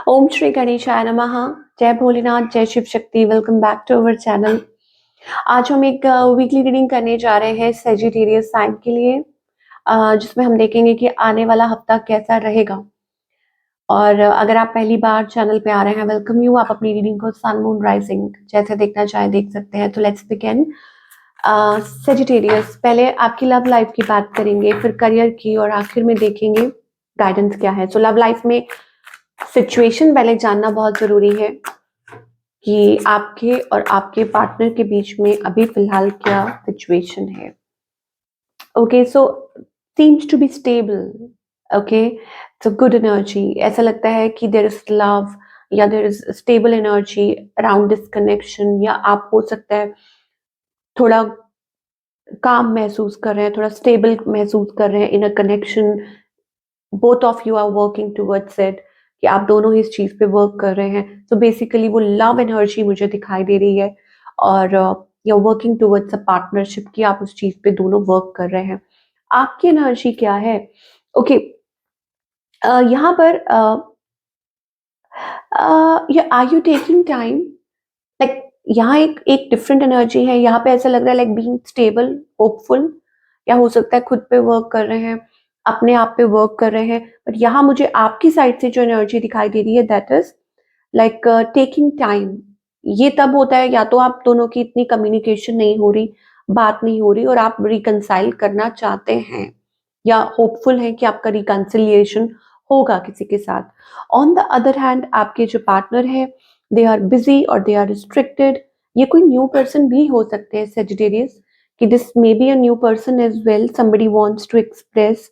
ओम श्री गणेशाय नमः। जय भोलेनाथ, जय Shiv Shakti. Welcome back to our channel. आज हम एक वीकली रीडिंग करने जा रहे हैं सेजिटेरियस साइन के लिए, जिसमें हम देखेंगे कि आने वाला हफ्ता कैसा रहेगा। और अगर आप पहली बार चैनल पे आ रहे हैं, वेलकम यू। आप अपनी रीडिंग को सन मून राइजिंग जैसे देखना चाहे देख सकते हैं। तो लेट्स बिगिन। सेजिटेरियस, पहले आपकी लव लाइफ की बात करेंगे, फिर करियर की, और आखिर में देखेंगे गाइडेंस क्या है। सो लव लाइफ में सिचुएशन पहले जानना बहुत जरूरी है कि आपके और आपके पार्टनर के बीच में अभी फिलहाल क्या सिचुएशन है। Okay, so seems to be stable. Okay, so good energy. ऐसा लगता है कि देयर इज लव या there is stable energy around this connection, या आप हो सकता है थोड़ा काम महसूस कर रहे हैं, थोड़ा स्टेबल महसूस कर रहे हैं in a connection. Both of you are working towards it, कि आप दोनों ही इस चीज पे वर्क कर रहे हैं। तो बेसिकली वो लव एनर्जी मुझे दिखाई दे रही है, और you are working towards a partnership, की आप उस चीज पे दोनों वर्क कर रहे हैं। आपकी एनर्जी क्या है? ओके, यहाँ पर are you taking time? Like यहाँ एक एक डिफरेंट एनर्जी है। यहाँ पे ऐसा लग रहा है लाइक बीइंग स्टेबल, होपफुल, या हो सकता है खुद पे वर्क कर रहे हैं, अपने आप पे वर्क कर रहे हैं। बट यहाँ मुझे आपकी साइड से जो एनर्जी दिखाई दे रही है, that is like taking time. ये तब होता है या तो आप दोनों की इतनी कम्युनिकेशन नहीं हो रही, बात नहीं हो रही, और आप रिकंसाइल करना चाहते हैं, या होपफुल है कि आपका रिकंसिलिएशन होगा किसी के साथ। ऑन द अदर हैंड, आपके जो पार्टनर है, दे आर बिजी और दे आर रिस्ट्रिक्टेड। ये कोई न्यू पर्सन भी हो सकते हैं सेजिटेरियस, कि this may B a new person as well. Somebody wants to express,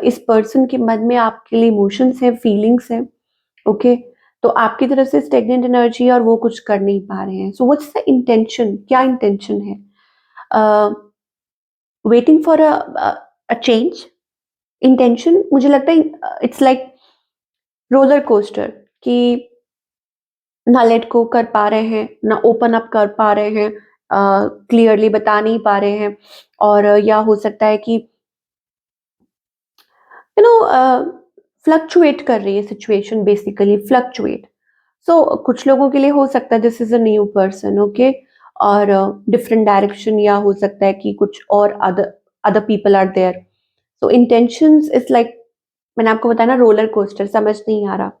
इस पर्सन के मन में आपके लिए इमोशंस हैं, फीलिंग्स हैं। ओके, तो आपकी तरफ से स्टेगनेंट एनर्जी और वो कुछ कर नहीं पा रहे हैं। सो व्हाट्स द इंटेंशन? क्या इंटेंशन है? Waiting for a change. Intention मुझे लगता है इट्स लाइक रोलर कोस्टर, कि ना लेट गो कर पा रहे हैं, ना ओपन अप कर पा रहे हैं, क्लियरली बता नहीं पा रहे हैं। और या हो सकता है कि यू नो फ्लक्चुएट कर रही है सिचुएशन, बेसिकली फ्लक्चुएट। सो कुछ लोगों के लिए हो सकता है this is a new person, okay, और डिफरेंट डायरेक्शन, या हो सकता है कि कुछ और other other people are there. So intentions is like, मैंने आपको बताया ना, रोलर कोस्टर, समझ नहीं आ रहा।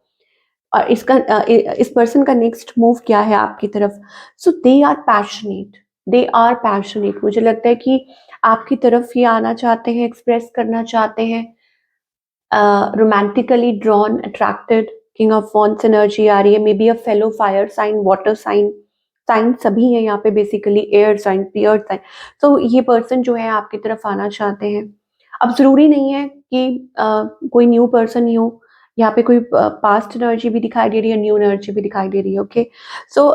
और इस पर्सन का नेक्स्ट मूव क्या है आपकी तरफ? So they are passionate, they are passionate. मुझे लगता है कि आपकी तरफ ही आना चाहते हैं, एक्सप्रेस करना चाहते हैं। Romantically drawn, attracted, king of wands energy आ रही है। May be a fellow fire sign, water sign, sign सभी है यहाँ पे, basically air sign, earth sign. तो ये पर्सन जो है आपकी तरफ आना चाहते हैं। अब जरूरी नहीं है कि कोई न्यू पर्सन ही हो, यहाँ पे कोई पास्ट एनर्जी भी दिखाई दे रही है, न्यू एनर्जी भी दिखाई दे रही है। Okay, so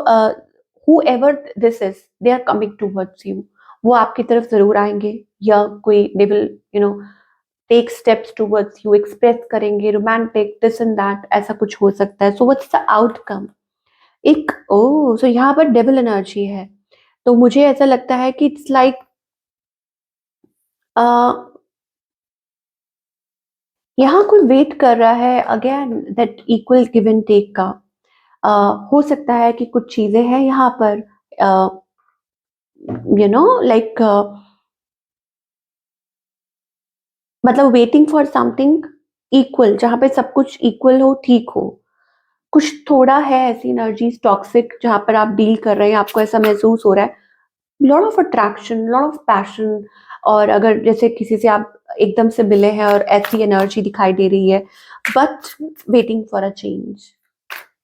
whoever this is, they are coming towards you। वो आपकी तरफ जरूर आएंगे, या कोई they will you know take steps towards you, express करेंगे, रोमांटिक, दिस एंड दैट, ऐसा कुछ हो सकता है। So what's the outcome? एक ओ सो यहाँ पर डेविल एनर्जी है। तो मुझे ऐसा लगता है कि इट्स लाइक यहाँ कोई वेट कर रहा है again that equal give and take का। हो सकता है कि कुछ चीजें हैं यहाँ पर, लाइक मतलब वेटिंग फॉर समथिंग इक्वल, जहाँ पे सब कुछ इक्वल हो, ठीक हो। कुछ थोड़ा है ऐसी एनर्जीज टॉक्सिक, जहां पर आप डील कर रहे हैं, आपको ऐसा महसूस हो रहा है lot of attraction, lot of passion. और अगर जैसे किसी से आप एकदम से मिले हैं और ऐसी एनर्जी दिखाई दे रही है, but waiting for a change.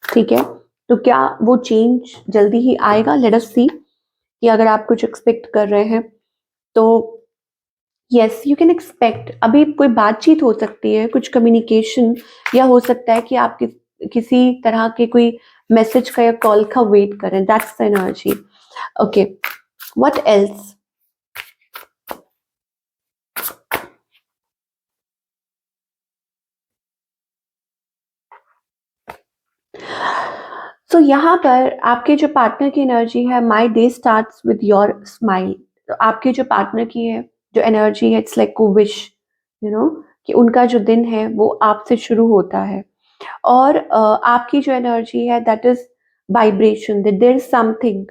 ठीक है, तो क्या वो चेंज जल्दी ही आएगा? लेट अस सी, कि अगर आप कुछ एक्सपेक्ट कर रहे हैं तो यस यू कैन एक्सपेक्ट। अभी कोई बातचीत हो सकती है, कुछ कम्युनिकेशन, या हो सकता है कि आप किसी तरह के कोई मैसेज का या कॉल का वेट करें। That's the energy. Okay, what else? So यहाँ पर आपके जो पार्टनर की एनर्जी है, my day starts with your smile. तो आपके जो पार्टनर की है जो एनर्जी है, it's like wish, you know, कि उनका जो दिन है वो आपसे शुरू होता है। और आपकी जो एनर्जी है that is vibration, that there is something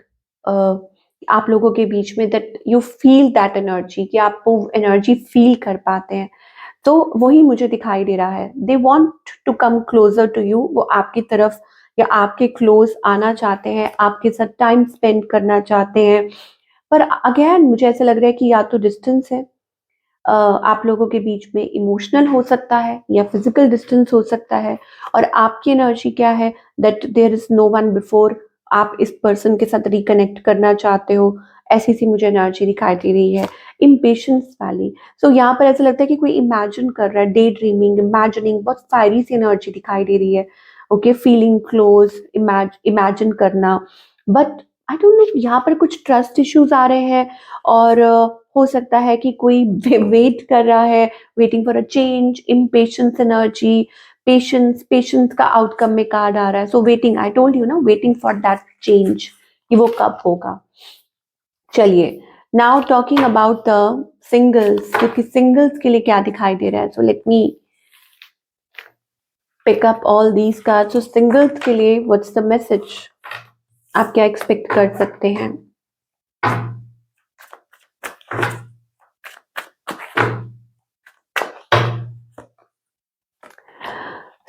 आप लोगों के बीच में, that you feel that energy, कि आप वो एनर्जी फील कर पाते हैं। तो वही मुझे दिखाई दे रहा है, they want to come closer to you, वो आपकी तरफ या आपके क्लोज आना चाहते हैं, आपके साथ टाइम स्पेंड करना चाहते हैं। पर अगेन मुझे ऐसा लग रहा है कि या तो डिस्टेंस है, आप लोगों के बीच में इमोशनल हो सकता है या फिजिकल डिस्टेंस हो सकता है। और आपकी एनर्जी क्या है, that there is no one before, आप इस पर्सन के साथ रिकनेक्ट करना चाहते हो, ऐसी सी मुझे एनर्जी दिखाई दे रही है। इम्पेशंस वाली, सो यहाँ पर ऐसा लगता है कि कोई इमेजिन कर रहा है, डे ड्रीमिंग, इमेजिनिंग, बहुत फायरी सी एनर्जी दिखाई दे रही है। ओके, फीलिंग क्लोज, इमेजिन करना। बट आई डोंट नो, यहाँ पर कुछ ट्रस्ट इश्यूज आ रहे हैं। और हो सकता है कि कोई वेट कर रहा है, waiting for a change, impatience energy, patience, patience का आउटकम में कार्ड आ रहा है। So waiting, I told you ना, वेटिंग फॉर दैट चेंज, कि वो कब होगा। चलिए, now talking about the singles, क्योंकि सिंगल्स के लिए क्या दिखाई दे रहा है, so let me pick up all these cards. So singles के लिए व्हाट्स द मैसेज, आप क्या एक्सपेक्ट कर सकते हैं?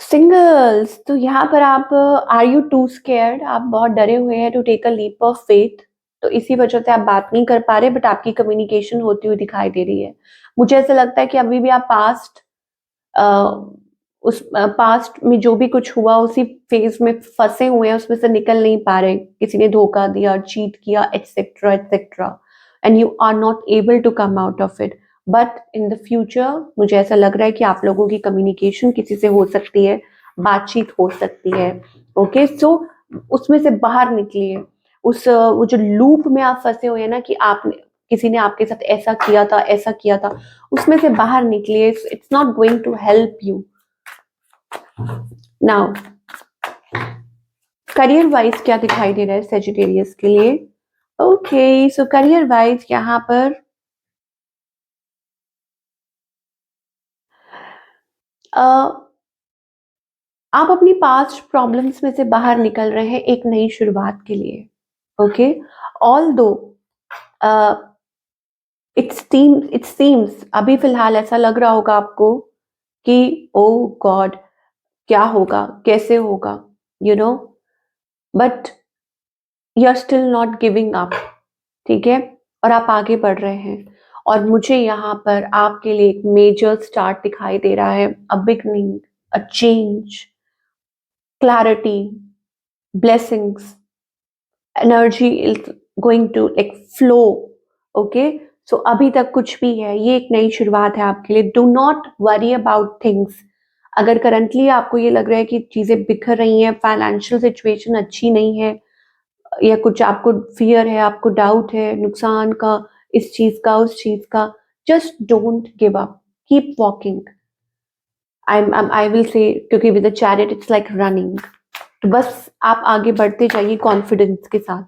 सिंगल्स, तो यहाँ पर आप, आर यू टू स्केयर्ड, आप बहुत डरे हुए हैं to take a leap of faith, तो इसी वजह से आप बात नहीं कर पा रहे, बट आपकी कम्युनिकेशन होती हुई दिखाई दे रही है। मुझे ऐसा लगता है कि अभी भी आप पास्ट, उस पास्ट में जो भी कुछ हुआ उसी फेज में फंसे हुए हैं, उसमें से निकल नहीं पा रहे, किसी ने धोखा दिया, चीट किया, etcetera etcetera, and you are not able to come out of it. But in the future मुझे ऐसा लग रहा है कि आप लोगों की कम्युनिकेशन किसी से हो सकती है, बातचीत हो सकती है। ओके, सो उसमें से बाहर निकलिए, उस वो जो लूप में आप फंसे हुए हैं ना, कि आपने, किसी ने आपके साथ ऐसा किया था, ऐसा किया था, उसमें से बाहर निकलिए। It's not going to help you. Now career wise क्या दिखाई दे रहा है सेजिटेरियस के लिए? ओके, सो करियर वाइज यहाँ पर आप अपनी पास्ट प्रॉब्लम्स में से बाहर निकल रहे हैं एक नई शुरुआत के लिए। ओके, ऑल दो इट सीम्स अभी फिलहाल ऐसा लग रहा होगा आपको कि ओ गॉड, क्या होगा, कैसे होगा, you know, but you are still not giving up. ठीक है, और आप आगे बढ़ रहे हैं। और मुझे यहाँ पर आपके लिए एक मेजर स्टार्ट दिखाई दे रहा है, a beginning, a change, clarity, blessings, energy is going to like flow. Okay, so अभी तक कुछ भी है, ये एक नई शुरुआत है आपके लिए। Do not worry about things. अगर करंटली आपको ये लग रहा है कि चीजें बिखर रही हैं, फाइनेंशियल सिचुएशन अच्छी नहीं है, या कुछ आपको फियर है, आपको डाउट है नुकसान का, इस चीज का, उस चीज का, just don't give up, keep walking. I will say, क्योंकि with the chariot it's like running, तो बस आप आगे बढ़ते जाइए कॉन्फिडेंस के साथ,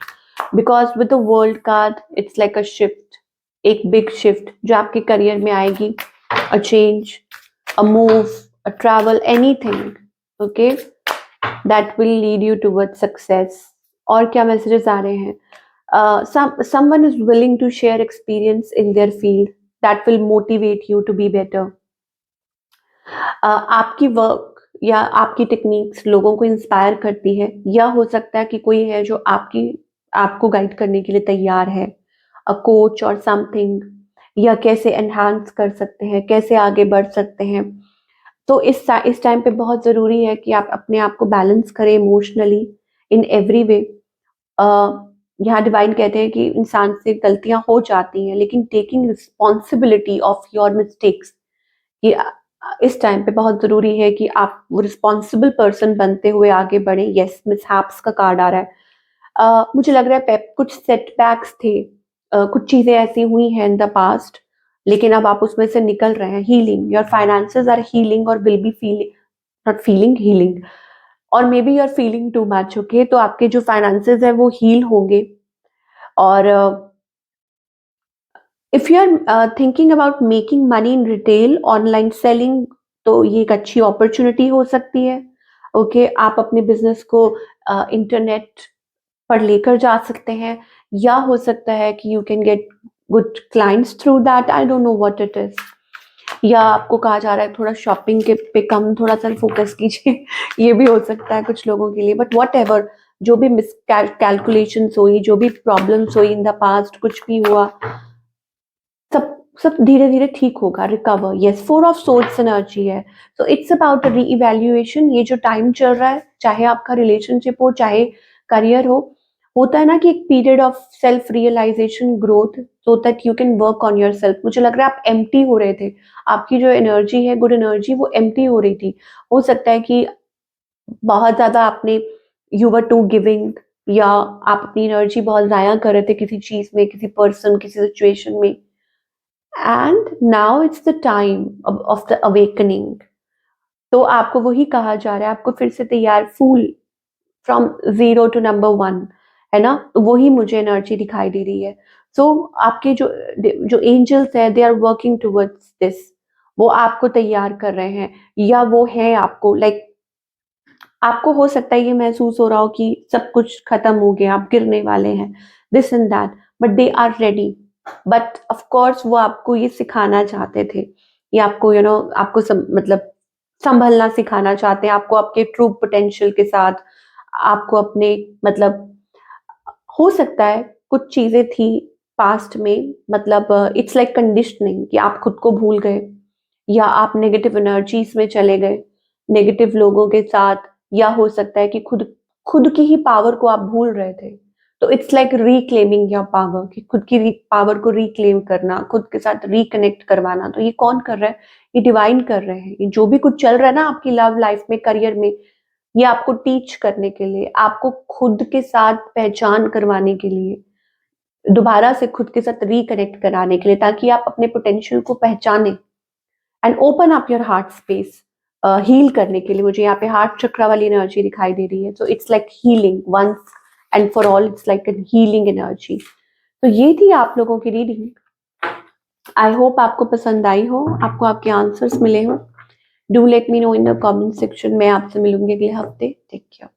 because with the world card it's like a shift, एक बिग शिफ्ट जो आपके करियर में आएगी, a change, a move, a travel, anything, okay, that will lead you towards success. और क्या मैसेजेस आ रहे हैं? Someone is willing to share experience in their field that will motivate you to be better. आपकी work या आपकी techniques लोगों को inspire करती है, या हो सकता है कि कोई है जो आपको गाइड करने के लिए तैयार है, अ कोच और समथिंग, या कैसे एनहांस कर सकते हैं, कैसे आगे बढ़ सकते हैं। तो इस टाइम पे बहुत ज़रूरी है कि आप अपने आप को बैलेंस करें इमोशनली, इन एवरी वे। यहाँ डिवाइन कहते हैं कि इंसान से गलतियां हो जाती हैं, लेकिन taking responsibility of your mistakes, कि इस टाइम पे बहुत ज़रूरी है कि आप वो रिस्पॉन्सिबल पर्सन बनते हुए आगे बढ़ें। यस, मिसहैप्स का कार्ड आ रहा है। मुझे लग रहा है कुछ सेटबैक्स थे, कुछ चीज़ें ऐसी हुई हैं इन द पास्ट, लेकिन अब आप उसमें से निकल रहे हैं। Healing, your finances are healing और will be feeling, not feeling, healing. और maybe you are feeling too much. Okay, तो आपके जो फाइनेंसेस है वो हील होंगे। और if you are thinking about making money in retail, online selling, तो ये एक अच्छी अपॉर्चुनिटी हो सकती है। ओके, आप अपने बिजनेस को इंटरनेट पर लेकर जा सकते हैं, या हो सकता है कि you can get good clients through that, I don't know what it is. या आपको कहा जा रहा है थोड़ा शॉपिंग के पे कम थोड़ा सा फोकस कीजिए ये भी हो सकता है कुछ लोगों के लिए। बट वॉट एवर, जो भी मिस कैलकुलेशन हुई, जो भी प्रॉब्लम्स हुई इन द पास्ट, कुछ भी हुआ, सब सब धीरे धीरे ठीक होगा, recover. Yes, 4 of swords energy है। So it's about reevaluation. ये जो टाइम चल रहा है, चाहे आपका रिलेशनशिप हो, चाहे करियर हो, होता है ना कि एक period of self realization, growth, so that you can work on yourself. मुझे लग रहा है आप एम्प्टी हो रहे थे, आपकी जो एनर्जी है, गुड एनर्जी, वो एम्प्टी हो रही थी। हो सकता है कि बहुत ज्यादा आपने, यू वर टू गिविंग, या आप अपनी एनर्जी बहुत जाया कर रहे थे किसी चीज में, किसी पर्सन, किसी सिचुएशन में। And now it's the time of the awakening. तो आपको वही कहा जा रहा है, आपको फिर से तैयार, फूल फ्रॉम 0 टू नंबर 1, है ना? तो वही मुझे एनर्जी दिखाई दे रही है। सो आपके जो जो एंजल्स है, they are working towards this. वो आपको तैयार कर रहे हैं, या वो है आपको लाइक, आपको हो सकता है ये महसूस हो रहा हो कि सब कुछ खत्म हो गया, आप गिरने वाले हैं, this and that, but they are ready. But of course वो आपको ये सिखाना चाहते थे, ये आपको आपको मतलब संभलना सिखाना चाहते हैं, आपको आपके ट्रू पोटेंशियल के साथ, आपको अपने मतलब, हो सकता है कुछ चीजें थी पास्ट में, मतलब इट्स लाइक कंडीशनिंग, कि आप खुद को भूल गए, या आप नेगेटिव एनर्जीज में चले गए, नेगेटिव लोगों के साथ, या हो सकता है कि खुद खुद की ही पावर को आप भूल रहे थे। तो it's like reclaiming your power, कि खुद की पावर को रिक्लेम करना, खुद के साथ रिकनेक्ट करवाना। तो ये कौन कर रहा है? ये डिवाइन कर रहे हैं। ये जो भी कुछ चल रहा है ना आपकी लव लाइफ में, करियर में, ये आपको टीच करने के लिए, आपको खुद के साथ पहचान करवाने के लिए, दोबारा से खुद के साथ रिकनेक्ट कराने के लिए, ताकि आप अपने पोटेंशियल को पहचाने and open up your heart space. Heal करने के लिए मुझे यहाँ पे हार्ट चक्रा वाली एनर्जी दिखाई दे रही है। So it's like healing once and for all, it's like an healing energy. तो ये थी आप लोगों की रीडिंग। आई होप आपको पसंद आई हो, आपको आपके आंसर्स मिले हो। Do let me know in the comment section. मैं आपसे मिलूंगी अगले हफ्ते। Take care.